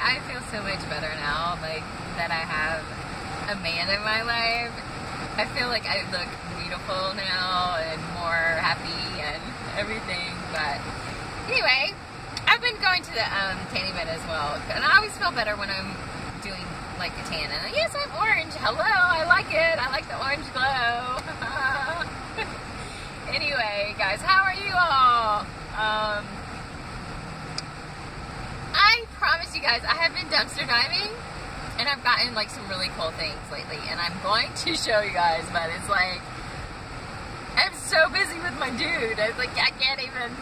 I feel so much better now, like, that I have a man in my life. I feel like I look beautiful now and more happy and everything, but anyway, I've been going to the tanning bed as well, and I always feel better when I'm doing, like, a tan, and yes, I'm orange, hello, I like it, I like the orange glow. Anyway, guys, how are you all? I promise you guys, I have been dumpster diving, and I've gotten, like, some really cool things lately, and I'm going to show you guys, but it's like, I'm so busy with my dude, it's like, I can't even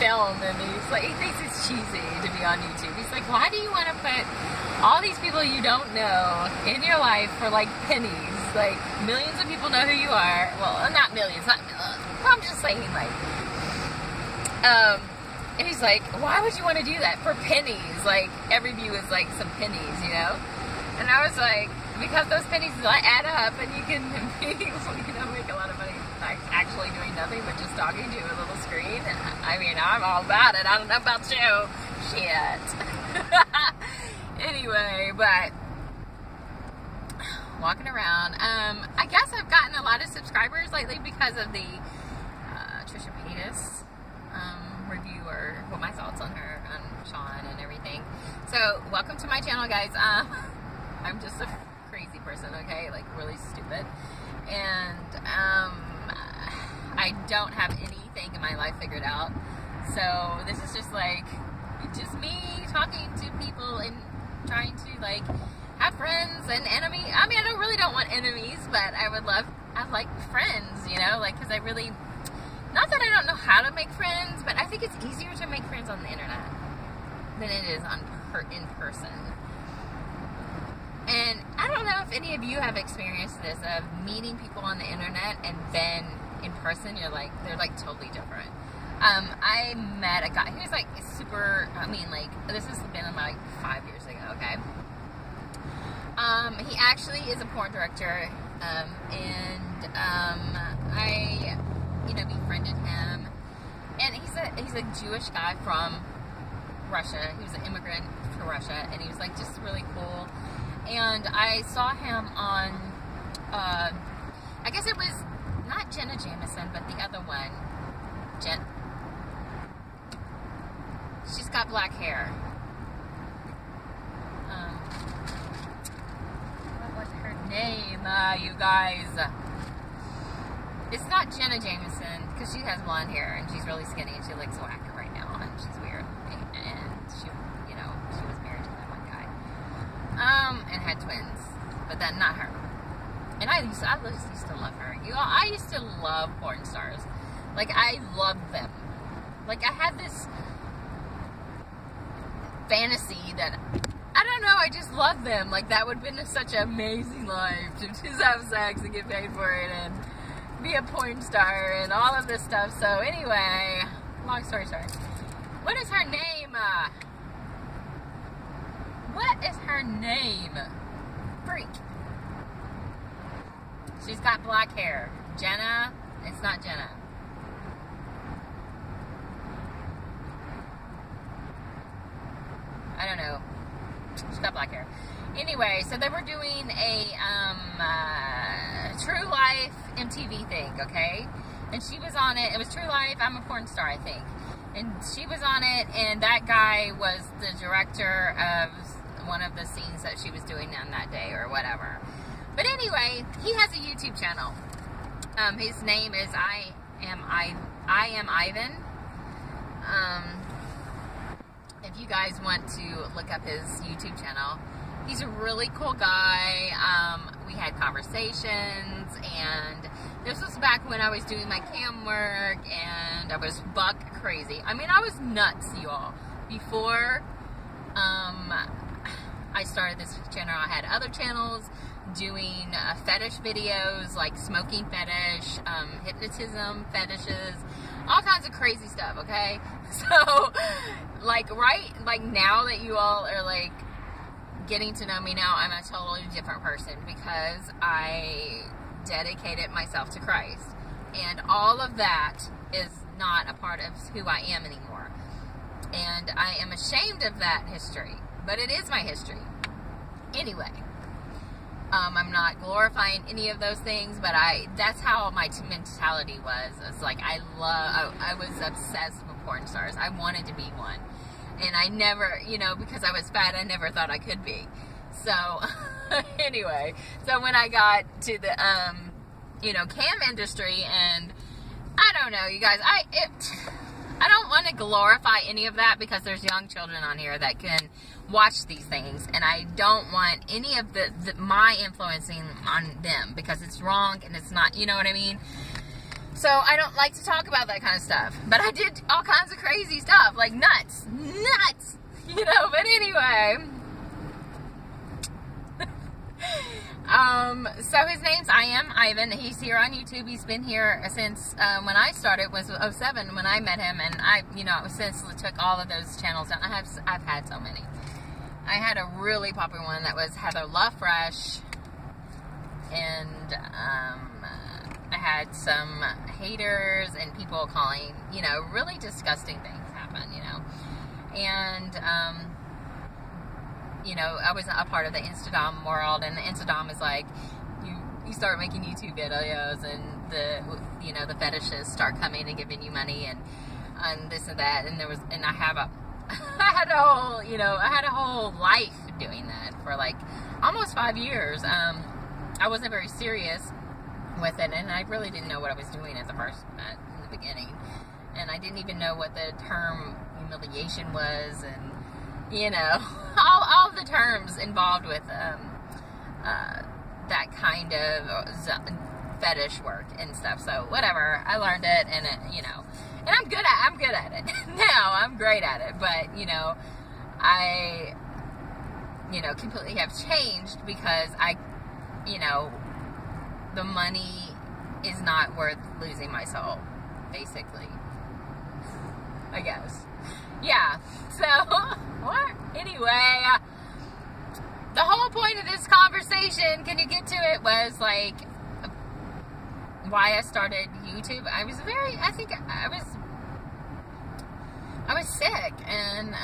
film, and he's like, he thinks it's cheesy to be on YouTube. He's like, why do you want to put all these people you don't know in your life for, like, pennies? Like, millions of people know who you are. Well, not millions, I'm just saying, like, and he's like, why would you want to do that for pennies? Like, every view is like some pennies, you know? And I was like, because those pennies add up, and you can, you know, make a lot of money, like, actually doing nothing but just talking to a little screen. I mean, I'm all about it. I don't know about you. Shit. Anyway, but walking around, I guess I've gotten a lot of subscribers lately because of the Trisha Paytas review, or what my thoughts on her, on Sean and everything. So, welcome to my channel, guys. I'm just a crazy person, okay? Like, really stupid. And, I don't have anything in my life figured out. So, this is just, like, just me talking to people and trying to, like, have friends and enemies. I mean, I really don't want enemies, but I like friends, you know? Like, because I really... Not that I don't know how to make friends, but I think it's easier to make friends on the internet than it is in person. And I don't know if any of you have experienced this, of meeting people on the internet and then in person, they're like totally different. I met a guy, he was like super, I mean, like, this has been like 5 years ago, okay? He actually is a porn director, and I, you know, befriended him, and he's a Jewish guy from Russia. He was an immigrant to Russia, and he was, like, just really cool. And I saw him on, I guess it was not Jenna Jameson, but the other one, she's got black hair. What was her name, you guys? It's not Jenna Jameson, because she has blonde hair, and she's really skinny, and she looks whack right now, and she's weird, and she, you know, she was married to that one guy, and had twins, but then not her. And I used to love her. You know, I used to love porn stars. Like, I loved them. Like, I had this fantasy that, I don't know, I just loved them. Like, that would have been such an amazing life, to just have sex and get paid for it, and be a porn star and all of this stuff. So anyway, long story short, what is her name? What is her name? Freak. She's got black hair. Jenna? It's not Jenna. I don't know. She's got black hair. Anyway, so they were doing a True Life MTV thing, okay? And she was on it. It was True Life. I'm a porn star, I think. And she was on it, and that guy was the director of one of the scenes that she was doing on that day or whatever. But anyway, he has a YouTube channel. His name is I am Ivan. If you guys want to look up his YouTube channel, he's a really cool guy. We had conversations, and this was back when I was doing my cam work, and I was buck crazy. I mean, I was nuts, you all. Before I started this channel, I had other channels doing fetish videos, like smoking fetish, hypnotism fetishes, all kinds of crazy stuff, okay? So, like, now that you all are, like, getting to know me now, I'm a totally different person, because I dedicated myself to Christ, and all of that is not a part of who I am anymore, and I am ashamed of that history. but it is my history. Anyway, I'm not glorifying any of those things, but that's how my mentality was. It's like, I was obsessed with porn stars. I wanted to be one. And I never, you know, because I was fat, I never thought I could be. So, anyway, so when I got to the, you know, cam industry, and I don't know, you guys, I don't want to glorify any of that, because there's young children on here that can watch these things, and I don't want any of my influencing on them, because it's wrong, and it's not, you know what I mean? So I don't like to talk about that kind of stuff, but I did all kinds of crazy stuff, like nuts, you know, but anyway. So his name's Ivan. He's here on YouTube. He's been here since, when I started was 07 when I met him, and you know, since took all of those channels down. I've had so many. I had a really popular one that was Heather Love Fresh, and, I had some haters and people calling, you know, really disgusting things happen, you know, and, you know, I was a part of the Instadom world, and the Instadom is like, you start making YouTube videos, and you know, the fetishes start coming and giving you money, and this and that, and I had a whole, you know, I had a whole life doing that for like almost 5 years. I wasn't very serious with it, and I really didn't know what I was doing in the beginning, and I didn't even know what the term humiliation was, and you know, all the terms involved with that kind of fetish work and stuff. So whatever, I learned it, and you know, and I'm good at it now. I'm great at it, but you know, I, you know, completely have changed, because you know, the money is not worth losing my soul, basically, I guess. Yeah, so, anyway, the whole point of this conversation, can you get to it, was like, why I started YouTube. I was sick, and,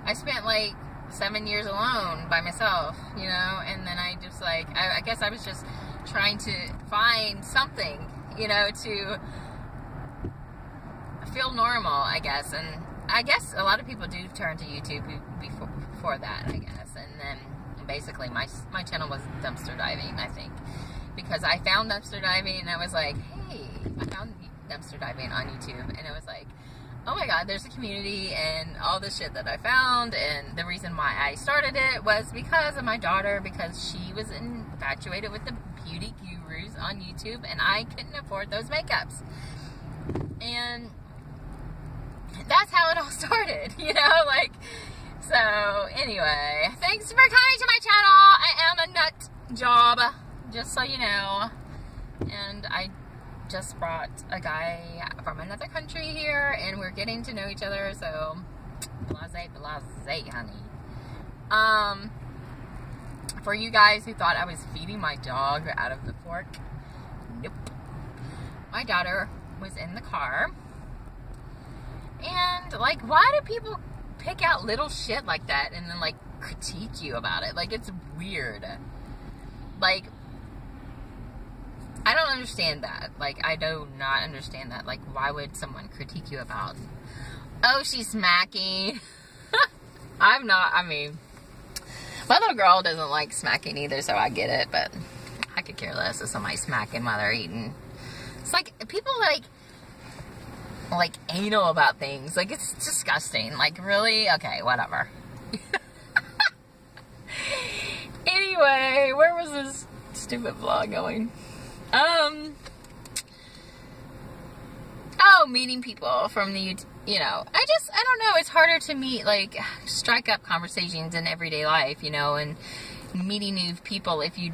I spent like 7 years alone by myself, you know, and then I just like, I guess I was just trying to find something, you know, to feel normal, I guess. And I guess a lot of people do turn to YouTube before that, I guess. And then basically my channel was dumpster diving, I think, because I found dumpster diving, and I was like, hey, I found dumpster diving on YouTube, and it was like, oh my god, there's a community and all the shit that I found. And the reason why I started it was because of my daughter, because she was infatuated with the beauty gurus on YouTube, and I couldn't afford those makeups. And that's how it all started, you know, like, so anyway, thanks for coming to my channel. I am a nut job, just so you know, and I just brought a guy from another country here, and we're getting to know each other, so blase, honey. For you guys who thought I was feeding my dog out of the fork, nope. My daughter was in the car, and like, why do people pick out little shit like that and then like critique you about it? Like, it's weird. Like, I don't understand that. Like, I do not understand that. Like, why would someone critique you about, oh, she's smacking? I'm not, I mean, my little girl doesn't like smacking either, so I get it, but I could care less if somebody's smacking while they're eating. It's like, people like anal about things. Like, it's disgusting. Like, really? Okay, whatever. Anyway, where was this stupid vlog going? Oh, meeting people from the, you know, I don't know, it's harder to meet, like, strike up conversations in everyday life, you know, and meeting new people if you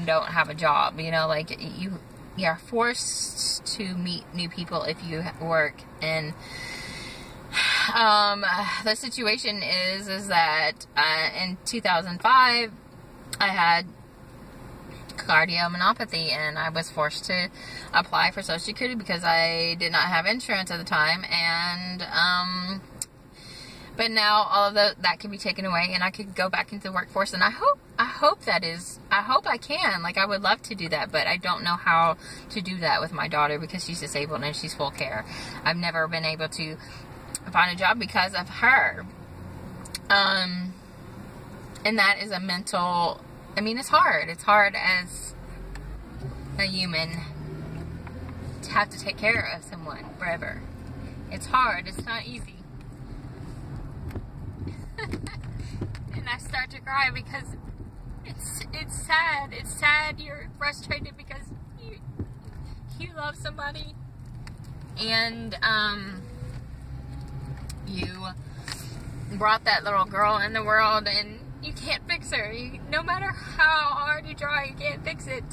don't have a job, you know, like, you're forced to meet new people if you work. And the situation is that in 2005 I had cardiomyopathy, and I was forced to apply for Social Security because I did not have insurance at the time. And But now all of that can be taken away, and I could go back into the workforce, and I hope I can. Like, I would love to do that, but I don't know how to do that with my daughter because she's disabled and she's full care. I've never been able to find a job because of her. And that is a mental, I mean, it's hard. It's hard as a human to have to take care of someone forever. It's hard. It's not easy. And I start to cry because it's sad. It's sad. You're frustrated because you love somebody, and you brought that little girl in the world, and you can't fix her. No matter how hard you try, you can't fix it.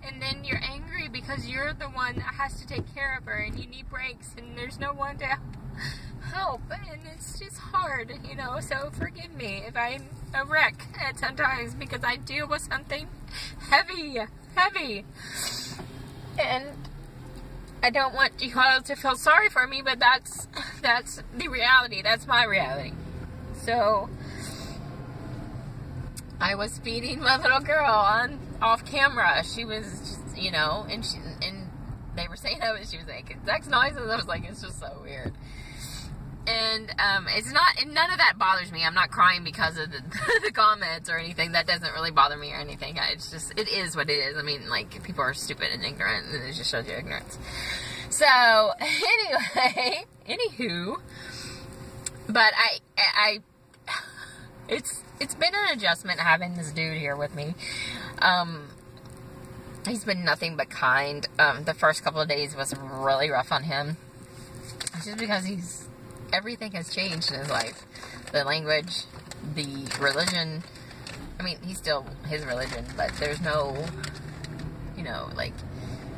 And then you're angry because you're the one that has to take care of her, and you need breaks, and there's no one to help, and it's just hard, you know. So forgive me if I'm a wreck at sometimes because I deal with something heavy, and I don't want you all to feel sorry for me, but that's the reality. That's my reality. So I was feeding my little girl off camera. She was just, you know, and they were saying she was making sex noises. I was like, it's just so weird. And it's not, and none of that bothers me. I'm not crying because of the comments or anything. That doesn't really bother me or anything. It's just, it is what it is. I mean, like, people are stupid and ignorant, and it just shows you ignorance. So, anyway, anywho, but it's been an adjustment having this dude here with me. He's been nothing but kind. The first couple of days was really rough on him, just because everything has changed in his life. The language, the religion. I mean, he's still his religion, but there's no, you know, like,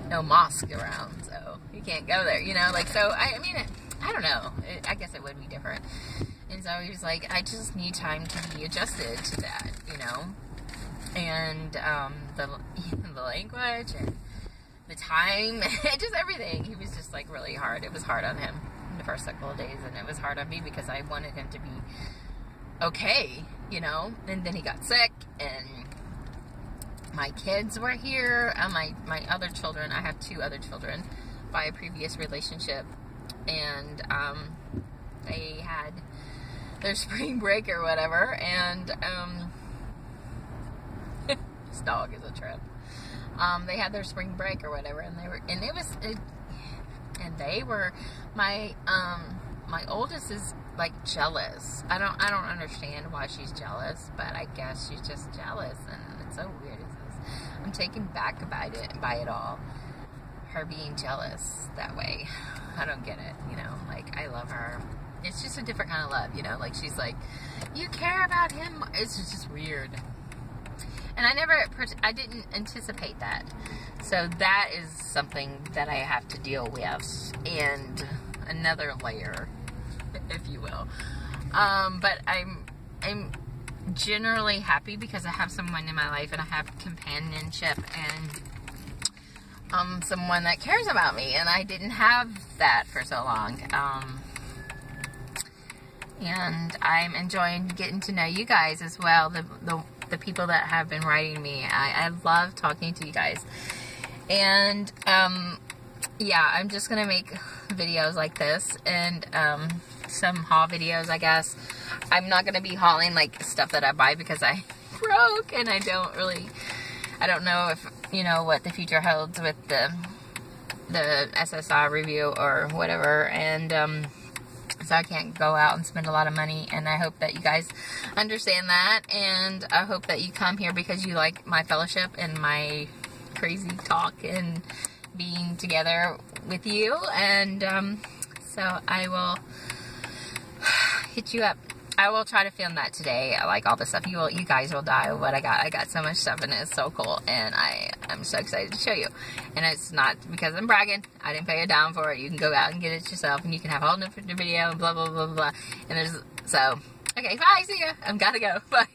no mosque around, so you can't go there, you know, like, so, I mean, I don't know, I guess it would be different. And so he was like, I just need time to be adjusted to that, you know, and, the language, and the time, just everything. He was just, like, really hard. It was hard on him the first couple of days, and it was hard on me because I wanted him to be okay, you know. And then he got sick, and my kids were here, my other children. I have 2 other children by a previous relationship, and they had their spring break or whatever, and this dog is a trip. They had their spring break or whatever, and my oldest is, like, jealous. I don't understand why she's jealous, but I guess she's just jealous, and it's so weird. I'm taken back by it all. Her being jealous that way. I don't get it, you know, like, I love her. It's just a different kind of love, you know, like, she's like, you care about him. It's just weird. And I didn't anticipate that. So that is something that I have to deal with. And another layer, if you will. But I'm generally happy because I have someone in my life, and I have companionship, and someone that cares about me. And I didn't have that for so long. And I'm enjoying getting to know you guys as well. The people that have been writing me. I love talking to you guys. And, yeah, I'm just going to make videos like this, and, some haul videos, I guess. I'm not going to be hauling, like, stuff that I buy because I broke, and I don't know if, you know, what the future holds with the SSI review or whatever, and, so I can't go out and spend a lot of money, and I hope that you guys understand that, and I hope that you come here because you like my fellowship and my crazy talk and being together with you, and so I will hit you up. I will try to film that today. I like all the stuff. You guys will die of what I got. I got so much stuff, and it's so cool, and I'm so excited to show you. And it's not because I'm bragging. I didn't pay a dime for it. You can go out and get it yourself, and you can have a whole new video, blah, blah, blah, blah, blah. And so, okay, bye, see ya. I've got to go. Bye.